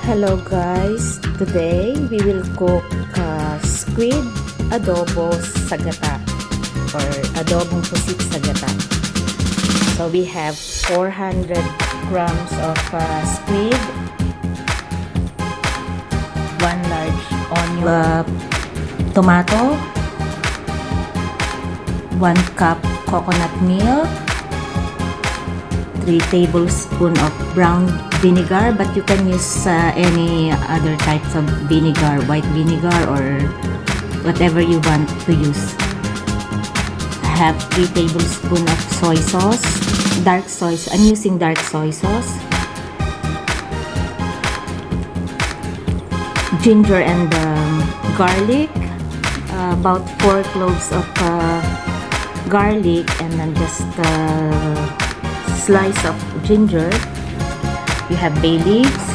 Hello guys, today we will cook squid adobo sa gata or adobong pusit sa gata. So we have 400 grams of squid, 1 large onion, tomato, 1 cup coconut milk, 3 tablespoons of brown vinegar, but you can use any other types of vinegar, white vinegar or whatever you want to use. I have 3 tablespoons of soy sauce, dark soy sauce. I'm using dark soy sauce. Ginger and garlic, about 4 cloves of garlic, and then just slice of ginger. You have bay leaves,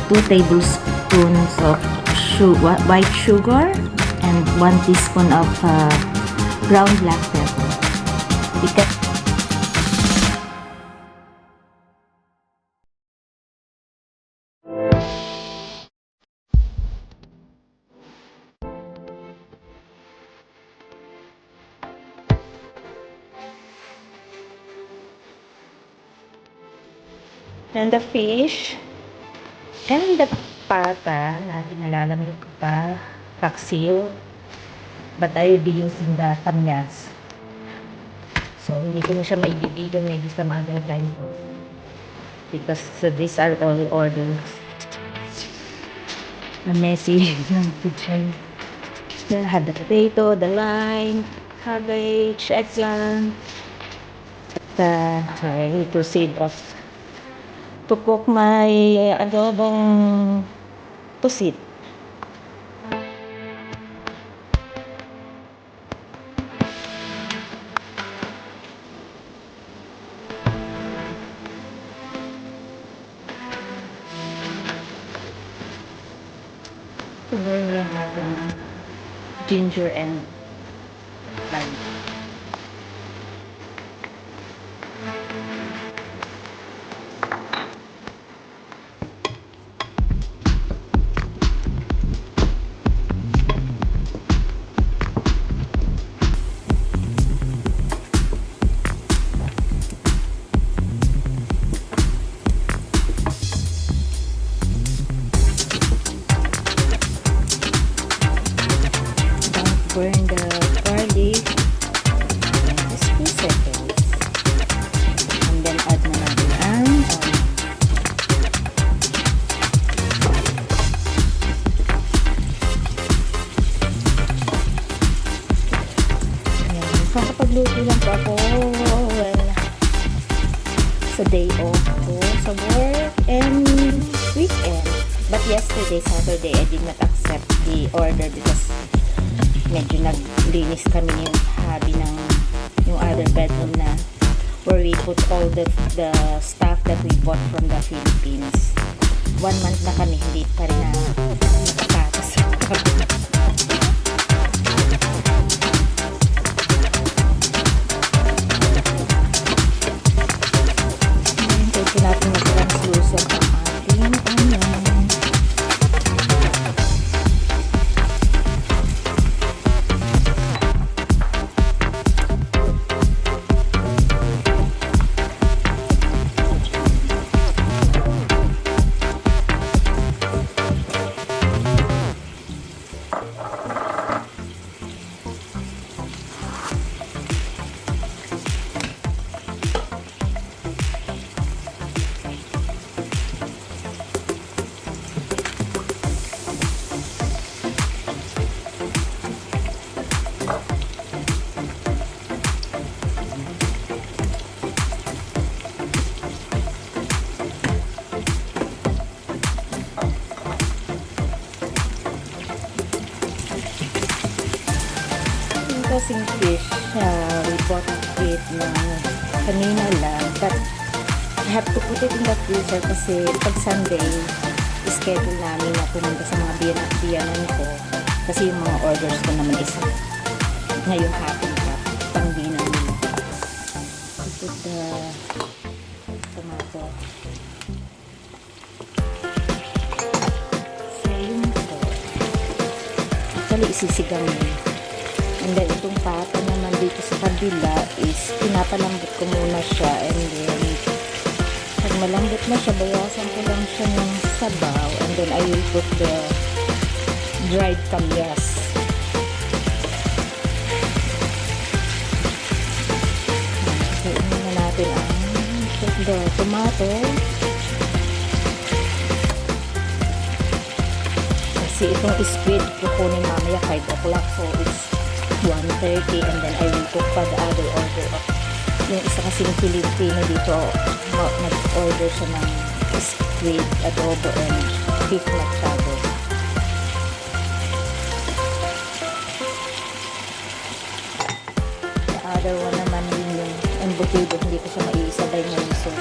2 tablespoons of white sugar, and 1 teaspoon of ground black pepper. And the fish and the pata natin nalalamig ko pa, kaksil, but I will be using the kamyas, so hindi ko na siya maibibigan maybe some other time because these are all orders. Messy ng kitchen. Then I have the potato, the lime, cabbage, eggplant. I need to save off to cook my adobong pusit. Ginger and lime. Burn the garlic in just 2 seconds. And then add na natin ang onion. Ayan, kakapagluto lang po ako. Well, sa day off ko sa work and weekend. But yesterday, Saturday, I did not accept the order because medyo naglinis kami yung hobby ng yung other bedroom na where we put all the stuff that we bought from the Philippines. 1 month na kami, hindi pa rin na nakatapos. Ngayon, kasi natin mag-translucent ang ating onion. Kasing fish, we bought it na kanina lang, but I have to put it in the freezer kasi pag Sunday schedule namin na pumunta sa mga biyanan ko kasi yung mga orders ko naman is ngayong hapon pang dinner nila. I put the tomato. Actually, isisigang yun. And then, itong pata naman dito sa kabila is pinapalambot ko muna siya. And then, pag malambot na siya, bawasan ko lang siya ng sabaw. And then, I will put the dried kamyas. Kainin na natin ang the tomato. Kasi itong squid kukunin mamaya 5 o'clock, so it's 1:30, and then I will cook pa the other order of yung isa kasing Filipino dito, nag-order siya ng squid adobo and beef machado. The other one naman yung embutido, hindi ko siya maiisabay ngayon, so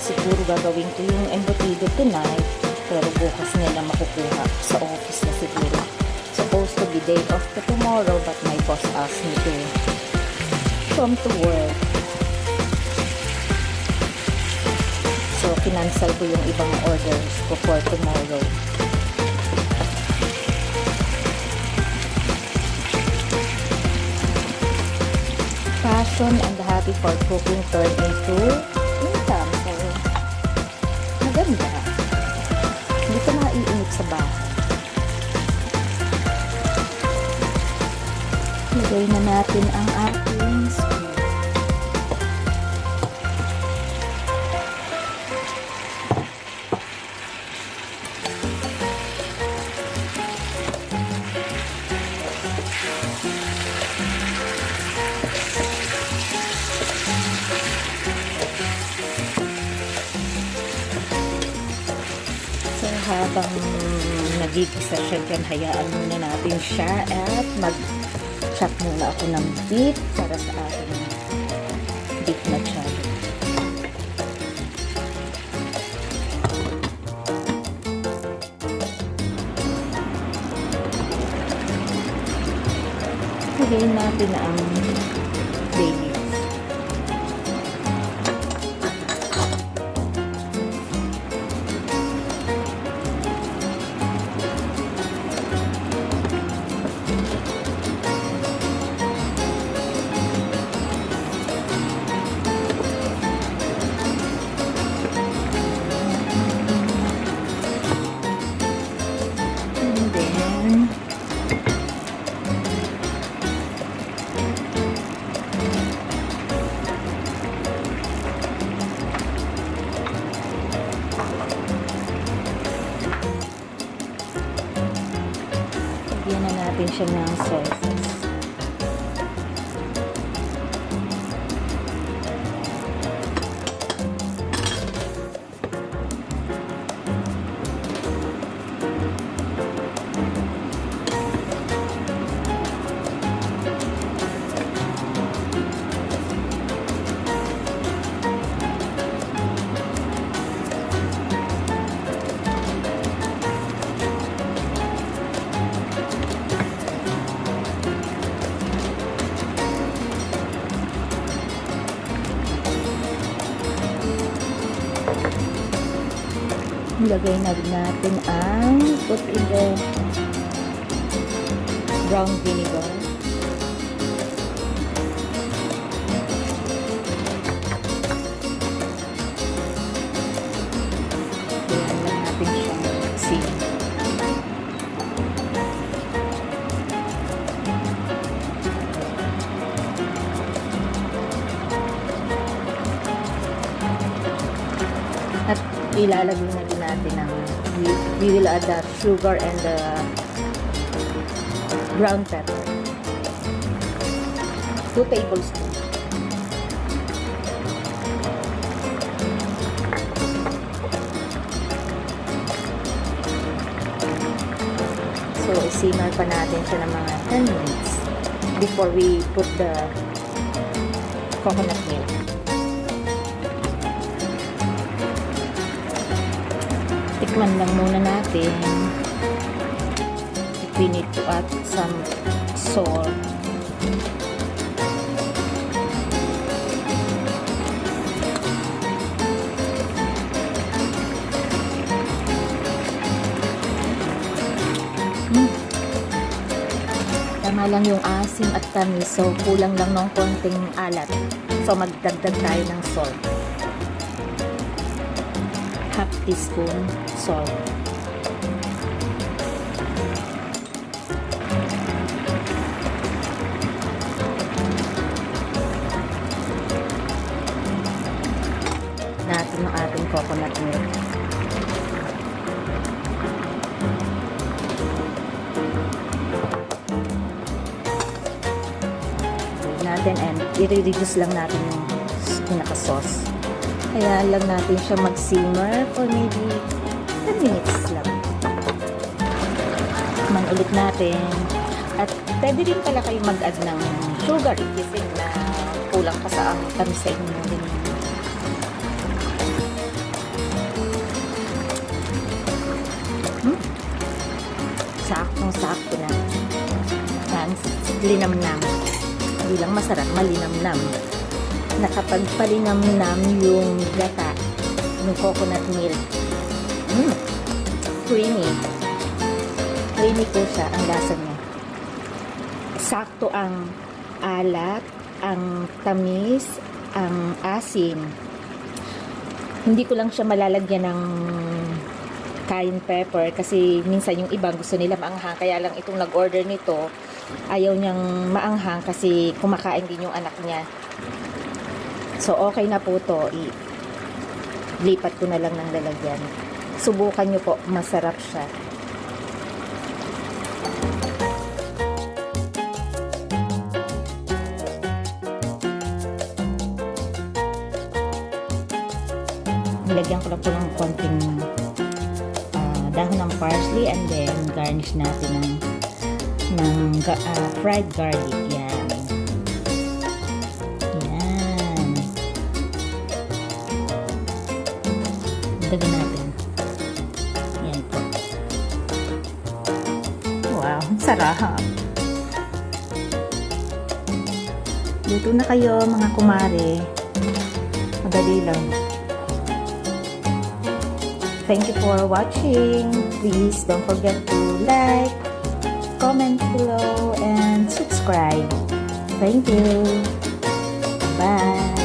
siguro gagawin ko yung embutido tonight, pero bukas nila makukuha sa office na siguro. Supposed to be day off to tomorrow, but my boss asked me to come to work. So, kinansel ko yung ibang orders ko for tomorrow. Passion and the happy for cooking turn into income. So, maganda. Hindi ka naiinit sa bahay. Lagay na natin ang ating squid. So, habang nagigisa siya dyan, hayaan muna natin siya at mag-chop muna ako ng beef para sa ating beef machado. Lagyan natin ang bay leaf. Lagyan na natin siya ng soy sauce. Ilagay na rin natin ang put in the brown vinegar. Ayan lang natin siyang mixing. At ilalagay na din natin ang we will add the sugar and the ground pepper. 2 tablespoons. So, isimmer pa natin siya ng mga 10 minutes before we put the coconut milk. Tikman lang muna natin if we need to add some salt. Tama lang yung asim at tamis. So, kulang lang ng konting alat. So, magdagdag tayo ng salt. Half teaspoon salt. Natin ang ating coconut milk. Natin and i-reduce lang natin yung pinaka-sauce. Kaya lang natin siya mag-simmer for maybe 10 minutes lang. Man ulit natin. At pwede rin pala kayo mag-add ng sugar if you think na kulang pa sa ang tamis sa inyo. Saktong-sakto na. Yan, linamnam. Hindi lang masarap, malinamnam. Nakapagpalinamnam yung gata, yung coconut milk. Creamy. Creamy po siya, ang lasa niya. Sakto ang alat, ang tamis, ang asin. Hindi ko lang siya malalagyan ng cayenne pepper kasi minsan yung iba gusto nila maanghang, kaya lang itong nag-order nito ayaw niyang maanghang kasi kumakain din yung anak niya. So okay na po to, lipat ko na lang ng lalagyan. Subukan nyo po, masarap siya. Nilagyan ko lang po ng konting dahon ng parsley and then garnish natin ng fried garlic. Yan. Yan. Dagdagan natin. Yan po. Wow, sarap. Luto na kayo mga kumare. Madali lang. Thank you for watching. Please don't forget to like, comment below, and subscribe. Thank you. Bye.